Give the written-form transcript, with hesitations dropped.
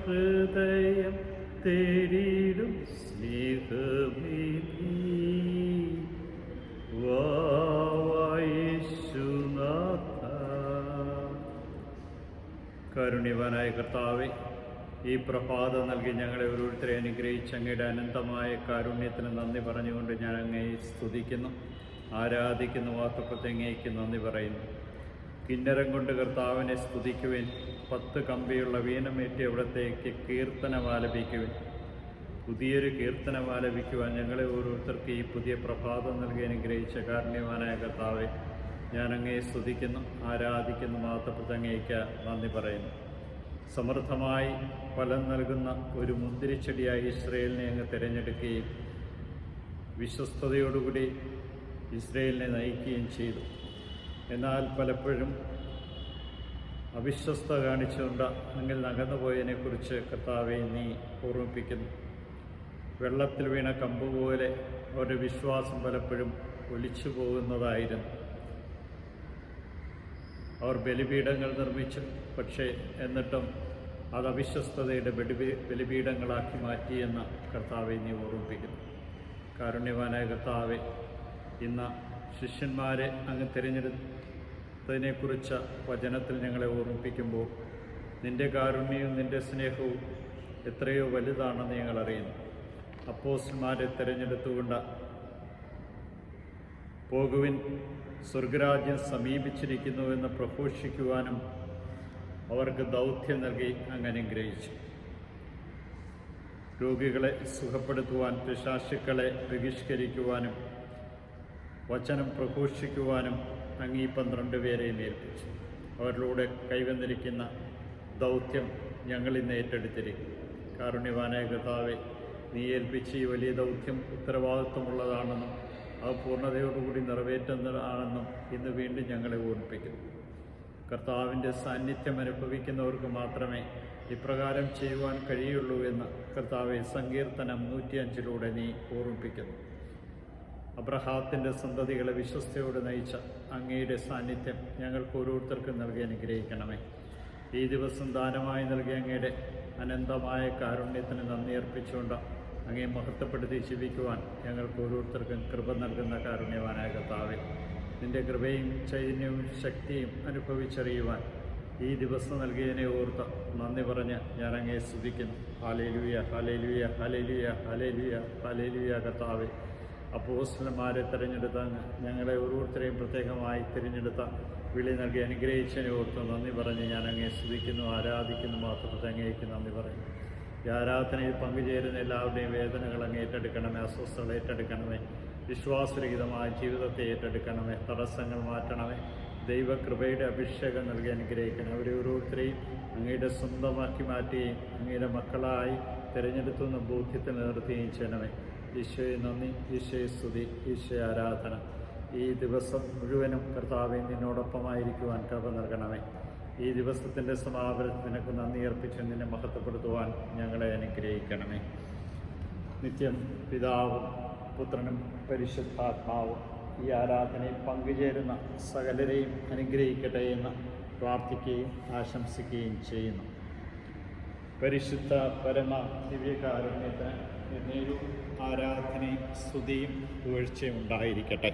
ഹൃദയം തേടിയിടും സ്നേഹമേ കാരുണ്യവാനായ കർത്താവേ, ഈ പ്രഭാതം നൽകി ഞങ്ങളെ ഓരോരുത്തരെ അനുഗ്രഹിച്ച് അങ്ങയുടെ അനന്തമായ കാരുണ്യത്തിന് നന്ദി പറഞ്ഞുകൊണ്ട് ഞാൻ അങ്ങയെ സ്തുതിക്കുന്നു, ആരാധിക്കുന്നു, വാക്കപ്പത്തെ അങ്ങേക്ക് നന്ദി പറയുന്നു. കിന്നരം കൊണ്ട് കർത്താവിനെ സ്തുതിക്കുവാൻ, 10 കമ്പിയുള്ള വീണമേറ്റി അവിടത്തേക്ക് കീർത്തനമാലപിക്കുവാൻ, പുതിയൊരു കീർത്തനമാലപിക്കുവാൻ ഞങ്ങളെ ഓരോരുത്തർക്ക് ഈ പുതിയ പ്രഭാതം നൽകി അനുഗ്രഹിച്ച കാരുണ്യവാനായ കർത്താവെ, ഞാൻ അങ്ങയെ സ്തുതിക്കുന്നു, ആരാധിക്കുന്നു, മാത്രപ്പെട്ട് അങ്ങേക്ക് നന്ദി പറയുന്നു. സമൃദ്ധമായി ഫലം നൽകുന്ന ഒരു മുന്തിരിച്ചെടിയായി ഇസ്രയേലിനെ അങ്ങ് തിരഞ്ഞെടുക്കുകയും വിശ്വസ്തയോടുകൂടി ഇസ്രയേലിനെ നയിക്കുകയും ചെയ്തു. എന്നാൽ പലപ്പോഴും അവിശ്വസ്ത കാണിച്ചുകൊണ്ട് അങ്ങിൽ നകന്നുപോയതിനെക്കുറിച്ച് കർത്താവെ നീ ഓർമ്മിപ്പിക്കുന്നു. വെള്ളത്തിൽ വീണ കമ്പ് പോലെ അവരുടെ വിശ്വാസം പലപ്പോഴും ഒലിച്ചു പോകുന്നതായിരുന്നു. അവർ ബലിപീഠങ്ങൾ നിർമ്മിച്ചു, പക്ഷേ എന്നിട്ടും അത് അവിശ്വസ്തതയുടെ ബലിപീഠങ്ങളാക്കി മാറ്റിയെന്ന് കർത്താവെ നീ ഓർമ്മിപ്പിക്കുന്നു. കാരുണ്യവാനായ കർത്താവെ, ഇന്ന് ശിഷ്യന്മാരെ അങ്ങ് തിരഞ്ഞെടുത്തതിനെക്കുറിച്ച വചനത്തിൽ ഞങ്ങളെ ഓർമ്മിപ്പിക്കുമ്പോൾ നിൻ്റെ കാരുണ്യവും നിൻ്റെ സ്നേഹവും എത്രയോ വലുതാണെന്ന് ഞങ്ങൾ അറിയുന്നു. അപ്പോസ്തലന്മാരെ തിരഞ്ഞെടുത്തുകൊണ്ട് പോകുവിൻ, സ്വർഗരാജ്യം സമീപിച്ചിരിക്കുന്നുവെന്ന് പ്രഘോഷിക്കുവാനും അവർക്ക് ദൗത്യം നൽകി അങ്ങ് അനുഗ്രഹിച്ചു. രോഗികളെ സുഖപ്പെടുത്തുവാൻ, പിശാചുക്കളെ ബഹിഷ്കരിക്കുവാനും വചനം പ്രഘോഷിക്കുവാനും അങ്ങ് ഈ 12 പേരെയും ഏൽപ്പിച്ചു. അവരിലൂടെ കൈവന്നിരിക്കുന്ന ദൗത്യം ഞങ്ങളിന്ന് ഏറ്റെടുത്തിരിക്കും. കാരുണ്യവാനായ കർത്താവെ, നീ ഏൽപ്പിച്ച ഈ വലിയ ദൗത്യം ഉത്തരവാദിത്വമുള്ളതാണെന്നും അത് പൂർണ്ണതയോടുകൂടി നിറവേറ്റുന്നതാണെന്നും ഇന്ന് വീണ്ടും ഞങ്ങളെ ഓർമ്മിപ്പിക്കുന്നു. കർത്താവിൻ്റെ സാന്നിധ്യം അനുഭവിക്കുന്നവർക്ക് മാത്രമേ ഇപ്രകാരം ചെയ്യുവാൻ കഴിയുള്ളൂ എന്ന് കർത്താവെ സങ്കീർത്തനം 105 നീ ഓർമ്മിപ്പിക്കുന്നു. അബ്രഹാത്തിൻ്റെ സന്തതികളെ വിശ്വസ്തയോട് നയിച്ച അങ്ങയുടെ സാന്നിധ്യം ഞങ്ങൾക്ക് ഓരോരുത്തർക്കും നൽകി അനുഗ്രഹിക്കണമേ. ഈ ദിവസം ദാനമായി നൽകിയ അങ്ങയുടെ അനന്തമായ കാരുണ്യത്തിന് നന്ദി അർപ്പിച്ചുകൊണ്ട് അങ്ങയെ മഹത്വപ്പെടുത്തി ജീവിക്കുവാൻ ഞങ്ങൾക്ക് ഓരോരുത്തർക്കും കൃപ നൽകുന്ന കാരുണ്യവാനായ കർത്താവേ, നിൻ്റെ കൃപയും ചൈതന്യവും ശക്തിയും അനുഭവിച്ചറിയുവാൻ ഈ ദിവസം നൽകിയതിനെ ഓർത്ത് നന്ദി പറഞ്ഞ് ഞാൻ അങ്ങയെ സ്തുതിക്കുന്നു. Hallelujah, hallelujah, hallelujah, hallelujah, hallelujah. കർത്താവേ, അപ്പോസ്തലന്മാരെ തിരഞ്ഞെടുത്ത ഞങ്ങളെ ഓരോരുത്തരെയും പ്രത്യേകമായി തിരഞ്ഞെടുത്ത വിളി നൽകി അനുഗ്രഹിച്ചതിനെ ഓർത്ത് നന്ദി പറഞ്ഞ് ഞാൻ അങ്ങയെ സ്തുതിക്കുന്നു, ആരാധിക്കുന്നു, മാത്രത്തെ അങ്ങേക്ക് നന്ദി പറയുന്നു. ഈ ആരാധനയിൽ പങ്കുചേരുന്ന എല്ലാവരുടെയും വേദനകൾ അങ്ങ് ഏറ്റെടുക്കണമേ, അസ്വസ്ഥത ഏറ്റെടുക്കണമേ, വിശ്വാസരഹിതമായ ജീവിതത്തെ ഏറ്റെടുക്കണമേ, തടസ്സങ്ങൾ മാറ്റണമേ, ദൈവകൃപയുടെ അഭിഷേകം നൽകി അനുഗ്രഹിക്കണം. അവരെ ഓരോരുത്തരെയും അങ്ങയുടെ സ്വന്തമാക്കി മാറ്റുകയും അങ്ങയുടെ മക്കളായി തിരഞ്ഞെടുത്തുന്ന ബോധ്യത്തിൽ നിർത്തുകയും ചെയ്യണമേ. ഈശോയെ നന്ദി, ഈശോയെ സ്തുതി, ഈശോയെ ആരാധന. ഈ ദിവസം മുഴുവനും കർത്താവെ നിന്നോടൊപ്പമായിരിക്കുവാൻ കൃപ നൽകണമേ. ഈ ദിവസത്തിൻ്റെ സമാപനത്തിൽ നിനക്ക് നന്ദി അർപ്പിച്ച് നിന്നെ മഹത്വപ്പെടുത്തുവാൻ ഞങ്ങളെ അനുഗ്രഹിക്കണമേ. നിത്യം പിതാവും പുത്രനും പരിശുദ്ധാത്മാവും ഈ ആരാധനയിൽ പങ്കുചേരുന്ന സകലരെയും അനുഗ്രഹിക്കട്ടെ എന്ന് പ്രാർത്ഥിക്കുകയും ആശംസിക്കുകയും ചെയ്യുന്നു. പരിശുദ്ധ പരമ ദിവ്യകാരുണ്യത്തിന് എന്നേരും ആരാധനയും സ്തുതിയും പുകഴ്ചയും ഉണ്ടായിരിക്കട്ടെ.